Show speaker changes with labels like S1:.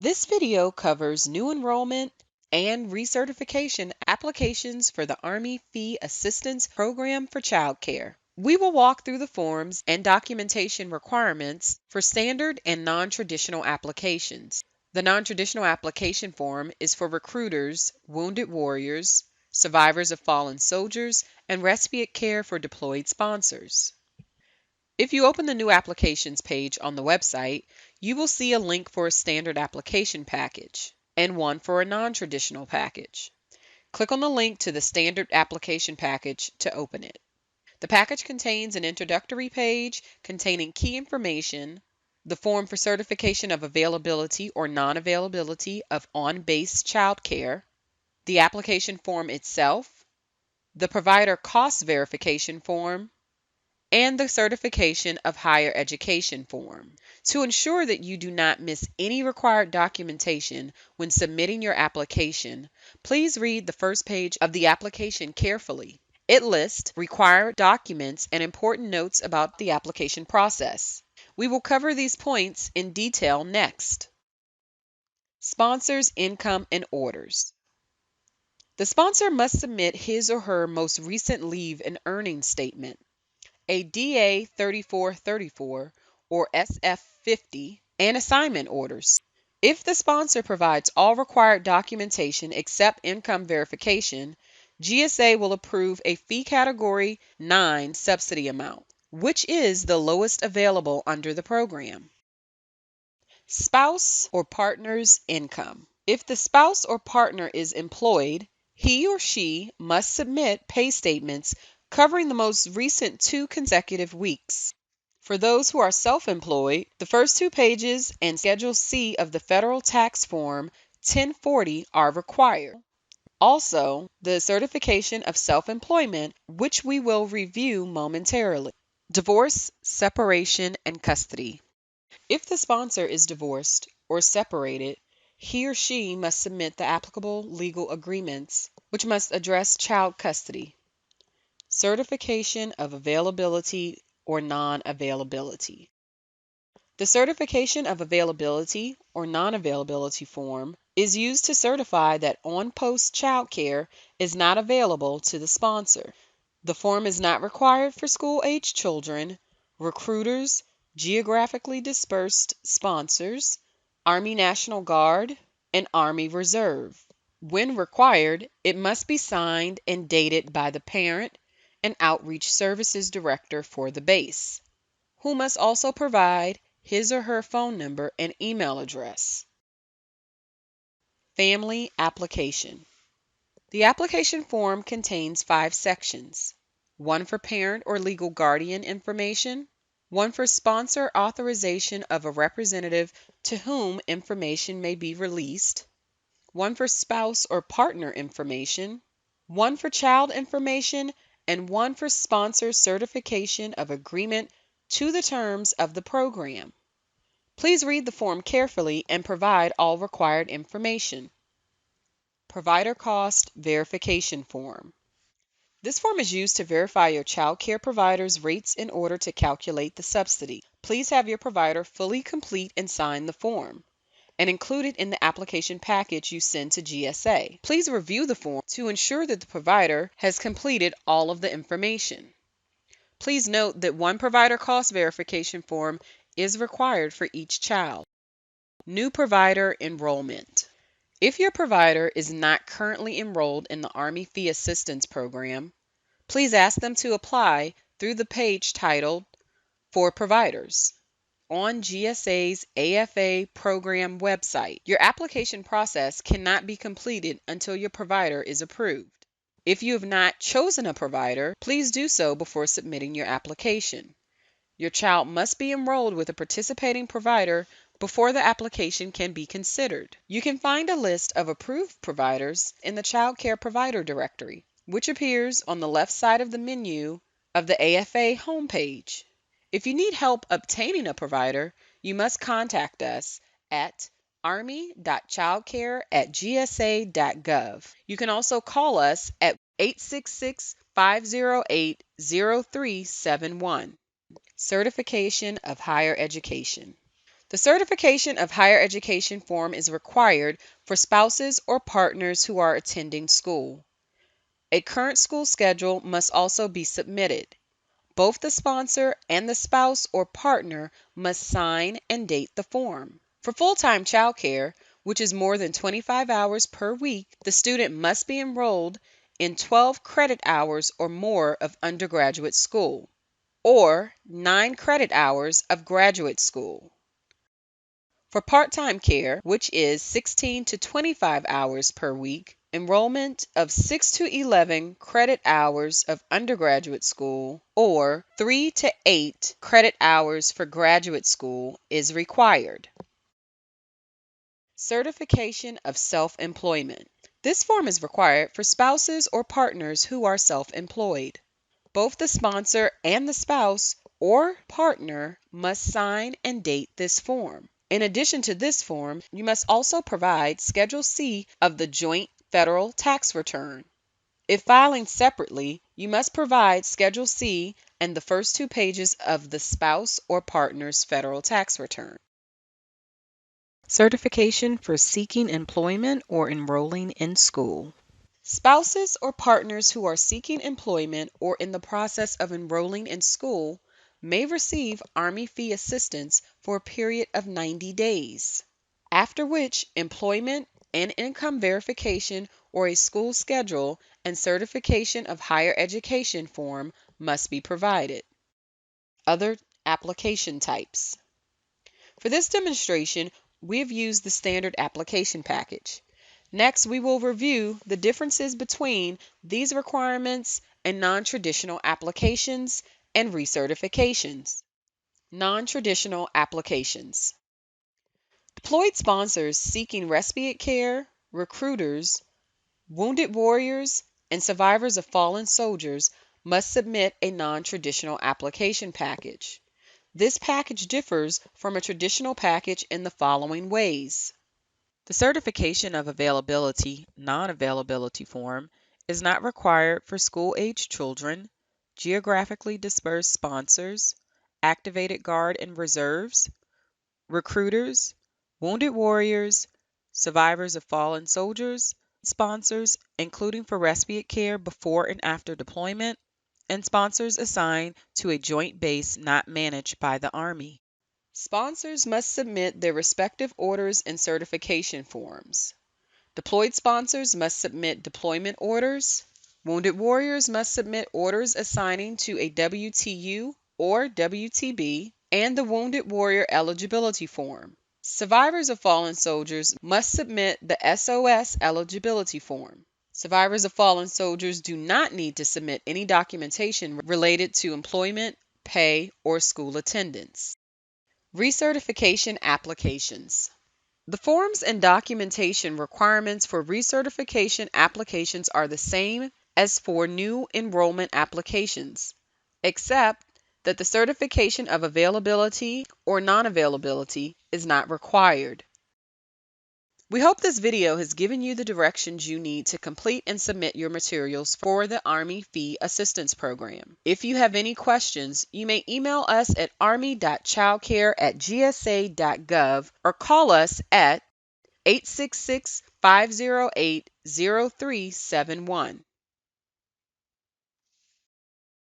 S1: This video covers new enrollment and recertification applications for the Army Fee Assistance Program for Child Care. We will walk through the forms and documentation requirements for standard and non-traditional applications. The non-traditional application form is for recruiters, wounded warriors, survivors of fallen soldiers, and respite care for deployed sponsors. If you open the new applications page on the website, you will see a link for a standard application package and one for a non-traditional package. Click on the link to the standard application package to open it. The package contains an introductory page containing key information, the form for certification of availability or non-availability of on-base child care, the application form itself, the provider cost verification form, and the certification of higher education form. To ensure that you do not miss any required documentation when submitting your application, please read the first page of the application carefully. It lists required documents and important notes about the application process. We will cover these points in detail next. Sponsors' income and orders. The sponsor must submit his or her most recent leave and earnings statement, a DA 3434 or SF 50, and assignment orders. If the sponsor provides all required documentation except income verification, GSA will approve a fee category 9 subsidy amount, which is the lowest available under the program. Spouse or partner's income. If the spouse or partner is employed, he or she must submit pay statements covering the most recent 2 consecutive weeks. For those who are self-employed, the first 2 pages and Schedule C of the Federal Tax Form 1040 are required. Also, the certification of self-employment, which we will review momentarily. Divorce, separation, and custody. If the sponsor is divorced or separated, he or she must submit the applicable legal agreements, which must address child custody, certification of availability or non-availability. The certification of availability or non-availability form is used to certify that on-post child care is not available to the sponsor. The form is not required for school-age children, recruiters, geographically dispersed sponsors, Army National Guard, and Army Reserve. When required, it must be signed and dated by the parent and outreach services director for the base, who must also provide his or her phone number and email address. Family application. The application form contains 5 sections: one for parent or legal guardian information, one for sponsor authorization of a representative to whom information may be released, one for spouse or partner information, one for child information, and one for sponsor certification of agreement to the terms of the program. Please read the form carefully and provide all required information. Provider cost verification form. This form is used to verify your child care provider's rates in order to calculate the subsidy. Please have your provider fully complete and sign the form and include it in the application package you send to GSA. Please review the form to ensure that the provider has completed all of the information. Please note that one provider cost verification form is required for each child. New provider enrollment. If your provider is not currently enrolled in the Army Fee Assistance Program, please ask them to apply through the page titled For Providers on GSA's AFA program website. Your application process cannot be completed until your provider is approved. If you have not chosen a provider, please do so before submitting your application. Your child must be enrolled with a participating provider before the application can be considered. You can find a list of approved providers in the Child Care Provider Directory, which appears on the left side of the menu of the AFA homepage. If you need help obtaining a provider, you must contact us at army.childcare@gsa.gov. You can also call us at 866-508-0371. Certification of higher education. The certification of higher education form is required for spouses or partners who are attending school. A current school schedule must also be submitted. Both the sponsor and the spouse or partner must sign and date the form. For full-time childcare, which is more than 25 hours per week, the student must be enrolled in 12 credit hours or more of undergraduate school, or 9 credit hours of graduate school. For part-time care, which is 16 to 25 hours per week, enrollment of 6 to 11 credit hours of undergraduate school or 3 to 8 credit hours for graduate school is required. Certification of self-employment. This form is required for spouses or partners who are self-employed. Both the sponsor and the spouse or partner must sign and date this form. In addition to this form, you must also provide Schedule C of the joint federal tax return. If filing separately, you must provide Schedule C and the first 2 pages of the spouse or partner's federal tax return. Certification for seeking employment or enrolling in school. Spouses or partners who are seeking employment or in the process of enrolling in school may receive Army fee assistance for a period of 90 days, after which employment and income verification or a school schedule and certification of higher education form must be provided. Other application types. For this demonstration, we have used the standard application package. Next, we will review the differences between these requirements and non-traditional applications and recertifications. Non-traditional applications. Deployed sponsors seeking respite care, recruiters, wounded warriors, and survivors of fallen soldiers must submit a non-traditional application package. This package differs from a traditional package in the following ways. The certification of availability, non-availability form is not required for school-age children, geographically dispersed sponsors, activated guard and reserves, recruiters, wounded warriors, survivors of fallen soldiers, sponsors, including for respite care before and after deployment, and sponsors assigned to a joint base not managed by the Army. Sponsors must submit their respective orders and certification forms. Deployed sponsors must submit deployment orders. Wounded warriors must submit orders assigning to a WTU or WTB and the Wounded Warrior Eligibility Form. Survivors of fallen soldiers must submit the SOS Eligibility Form. Survivors of fallen soldiers do not need to submit any documentation related to employment, pay, or school attendance. Recertification applications. The forms and documentation requirements for recertification applications are the same as for new enrollment applications, except that the certification of availability or non-availability is not required. We hope this video has given you the directions you need to complete and submit your materials for the Army Fee Assistance Program. If you have any questions, you may email us at army.childcare@gsa.gov or call us at 866-508-0371.